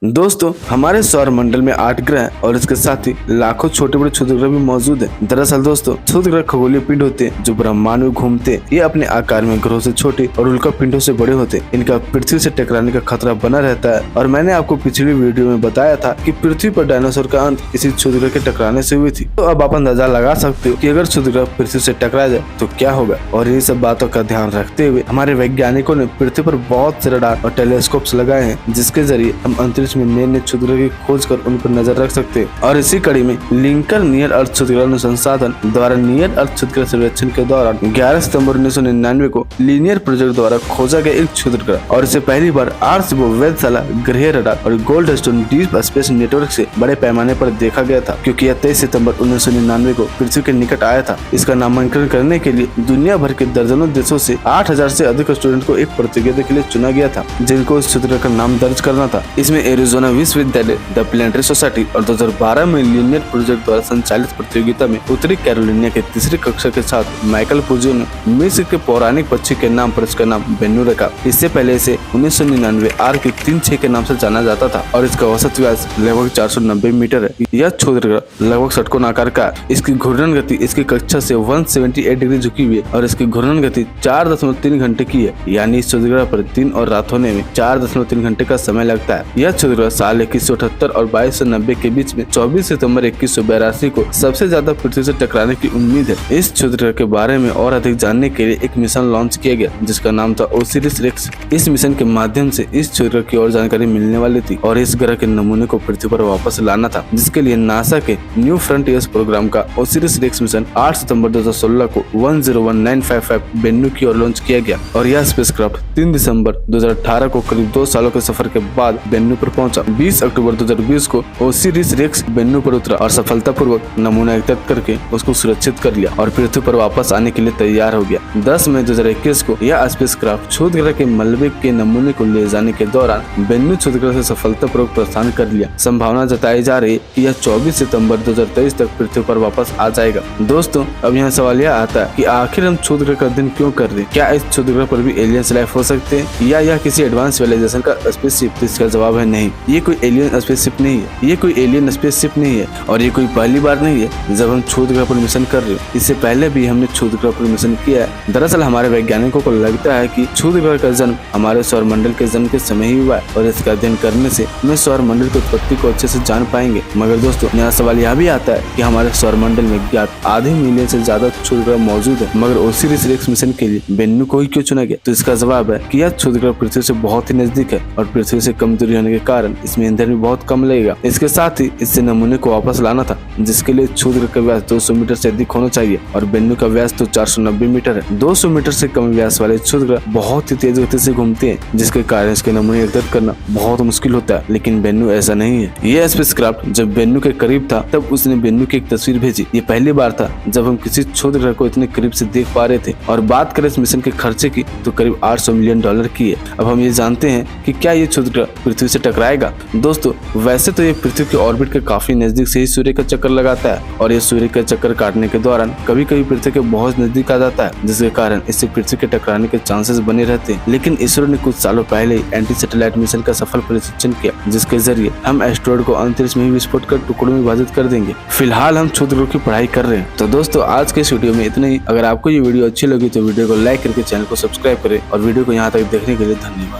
दोस्तों, हमारे सौर मंडल में 8 ग्रह और इसके साथ ही लाखों छोटे बड़े क्षुद्र ग्रह भी मौजूद हैं। दरअसल दोस्तों, क्षुद्र ग्रह खगोलीय पिंड होते हैं जो ब्रह्मांड में घूमते हैं। ये अपने आकार में ग्रहों से छोटे और उल्का पिंडों से बड़े होते हैं। इनका पृथ्वी से टकराने का खतरा बना रहता है और मैंने आपको पिछली वीडियो में बताया था कि पृथ्वी पर डायनासोर का अंत इसी क्षुद्र ग्रह के टकराने से हुई थी। तो अब आप अंदाजा लगा सकते हो कि अगर क्षुद्र ग्रह पृथ्वी से टकरा जाए तो क्या होगा। और ये सब बातों का ध्यान रखते हुए हमारे वैज्ञानिकों ने पृथ्वी पर बहुत से रडार और टेलीस्कोप्स लगाए हैं, जिसके जरिए हम अंतरिक्ष में नए क्षुद्र की खोज कर उन पर नजर रख सकते हैं। और इसी कड़ी में लिंकन नियर अर्थ क्षुद्र ग्रह अनुसंधान द्वारा नियर अर्थ क्षुद्र ग्रह सर्वेक्षण के दौरान 11 सितंबर 1999 को लीनियर प्रोजेक्ट द्वारा खोजा गया एक क्षुद्र ग्रह और इसे पहली बार आर्सबो वेधशाला ग्रह रडार और गोल्डस्टोन डीप स्पेस नेटवर्क से बड़े पैमाने पर देखा गया था, क्योंकि यह 23 सितंबर 1999 को पृथ्वी के निकट आया था। इसका नामांकन करने के लिए दुनिया भर के दर्जनों देशों से 8000 से अधिक स्टूडेंट को एक प्रतियोगिता के लिए चुना गया था, जिनको इस क्षुद्र का नाम दर्ज करना था। इसमें एरिजोना विश्वविद्यालय, द प्लेनेटरी सोसाइटी और 2012 में लीनियर प्रोजेक्ट द्वारा संचालित प्रतियोगिता में उत्तरी कैरोलिना के तीसरी कक्षा के छात्र माइकल पुजियो ने मिस्र के पौराणिक पक्षी के नाम पर इसका नाम बेन्नू रखा। इससे पहले इसे 1999 आर के 3-6 के नाम से जाना जाता था और इसका औसत व्यास लगभग 490 मीटर है। यह क्षुद्र ग्रह लगभग षटकोण आकार का है। इसकी घूर्णन गति इसकी कक्षा से 178 डिग्री झुकी हुई है और इसकी घूर्णन गति 4.3 घंटे की है, यानी इस क्षुद्र ग्रह पर दिन और रात होने में 4.3 घंटे का समय लगता है। यह क्षुद्र ग्रह साल 2178 और 2290 के बीच में 24 सितंबर 2182 को सबसे ज्यादा पृथ्वी से टकराने की उम्मीद है। इस क्षुद्र ग्रह के बारे में और अधिक जानने के लिए एक मिशन लॉन्च किया गया, जिसका नाम था ओसिरिस रेक्स। इस मिशन के माध्यम से इस क्षुद्र ग्रह की और जानकारी मिलने वाली थी और इस ग्रह के नमूने को पृथ्वी पर वापस लाना था, जिसके लिए नासा के न्यू फ्रंटियर्स प्रोग्राम का ओसिरिस रेक्स मिशन 8 सितंबर 2016 को 101955 बेन्नू की ओर लॉन्च किया गया और यह स्पेसक्राफ्ट 3 दिसंबर 2018 को करीब 2 सालों के सफर के बाद बेन्नू पर पहुंचा। 20 अक्टूबर 2020 को ओसिरिस रेक्स बेन्नू पर उतरा और सफलतापूर्वक नमूना एकत्रित करके उसको सुरक्षित कर लिया और पृथ्वी पर वापस आने के लिए तैयार हो गया। 10 मई 2021 को यह स्पेसक्राफ्ट क्षुद्र ग्रह के मलबे के नमूने को ले जाने के दौरान बेन्नू क्षुद्र ग्रह से सफलतापूर्वक प्रस्थान कर लिया। संभावना जताई जा रही है कि यह 24 सितंबर 2023 तक पृथ्वी पर वापस आ जाएगा। दोस्तों, अब यहाँ सवाल यह आता है कि आखिर हम क्षुद्र ग्रह का अध्ययन क्यों कर रहे हैं? क्या इस क्षुद्र ग्रह पर भी एलियंस लाइफ हो सकते हैं या यह किसी एडवांस सिविलाइजेशन का स्पेसशिप? इसका जवाब है नहीं। ये कोई एलियन स्पेसशिप नहीं है, ये कोई एलियन स्पेसशिप नहीं है और ये कोई पहली बार नहीं है जब हम क्षुद्र ग्रह पर मिशन कर रहे हैं। इससे पहले भी हमने क्षुद्र ग्रह पर मिशन किया है। दरअसल हमारे वैज्ञानिकों को लगता है कि क्षुद्र ग्रह का जन्म हमारे सौर मंडल के जन्म के समय ही हुआ है और इसका अध्ययन करने से हमें सौर मंडल की उत्पत्ति को अच्छे से जान पाएंगे। मगर दोस्तों, यहाँ सवाल यह भी आता है कि हमारे सौर मंडल में ज्ञात आधे मिलियन से ज्यादा क्षुद्र ग्रह मौजूद है, मगर ओसिरिस रेक्स मिशन के लिए बेन्नू को ही क्यों चुना गया? तो इसका जवाब है कि यह क्षुद्र ग्रह पृथ्वी से बहुत ही नजदीक है और पृथ्वी से कम दूरी होने के कारण इसमें ईंधन भी बहुत कम लगेगा। इसके साथ ही इससे नमूने को वापस लाना था, जिसके लिए क्षुद्र का व्यास 200 मीटर से अधिक होना चाहिए और बेन्नू का व्यास तो 490 मीटर है। 200 मीटर से कम व्यास वाले क्षुद्र ग्रह बहुत ही तेज गति से घूमते हैं, जिसके कारण इसके नमूने एकत्रित करना बहुत मुश्किल होता है। लेकिन बेन्नू ऐसा नहीं है। यह स्पेसक्राफ्ट जब बेन्नू के करीब था तब उसने बेन्नू की एक तस्वीर भेजी। ये पहली बार था जब हम किसी क्षुद्र ग्रह को इतने करीब से देख पा रहे थे। और बात करें इस मिशन के खर्चे की तो करीब $800 मिलियन की है। अब हम ये जानते हैं कि क्या ये क्षुद्र ग्रह पृथ्वी से टकराएगा? दोस्तों, वैसे तो ये पृथ्वी के ऑर्बिट के काफी नजदीक से ही सूर्य का चक्कर लगाता है और ये सूर्य का चक्कर काटने के दौरान कभी कभी पृथ्वी के बहुत नजदीक आ जाता है, जिसके कारण इससे पृथ्वी के टकराने के चांसेस बने रहते हैं। लेकिन इसरो ने कुछ सालों पहले ही एंटी सैटेलाइट मिशन का सफल परीक्षण किया, जिसके जरिए हम एस्टेरॉयड को अंतरिक्ष में ही विस्फोट कर टुकड़ों में विभाजित कर देंगे। फिलहाल हम क्षुद्र ग्रह की पढ़ाई कर रहे हैं। तो दोस्तों, आज के इस वीडियो में इतना ही। अगर आपको ये वीडियो अच्छी लगी तो वीडियो को लाइक करके चैनल को सब्सक्राइब करें और वीडियो को यहाँ तक देखने के लिए धन्यवाद।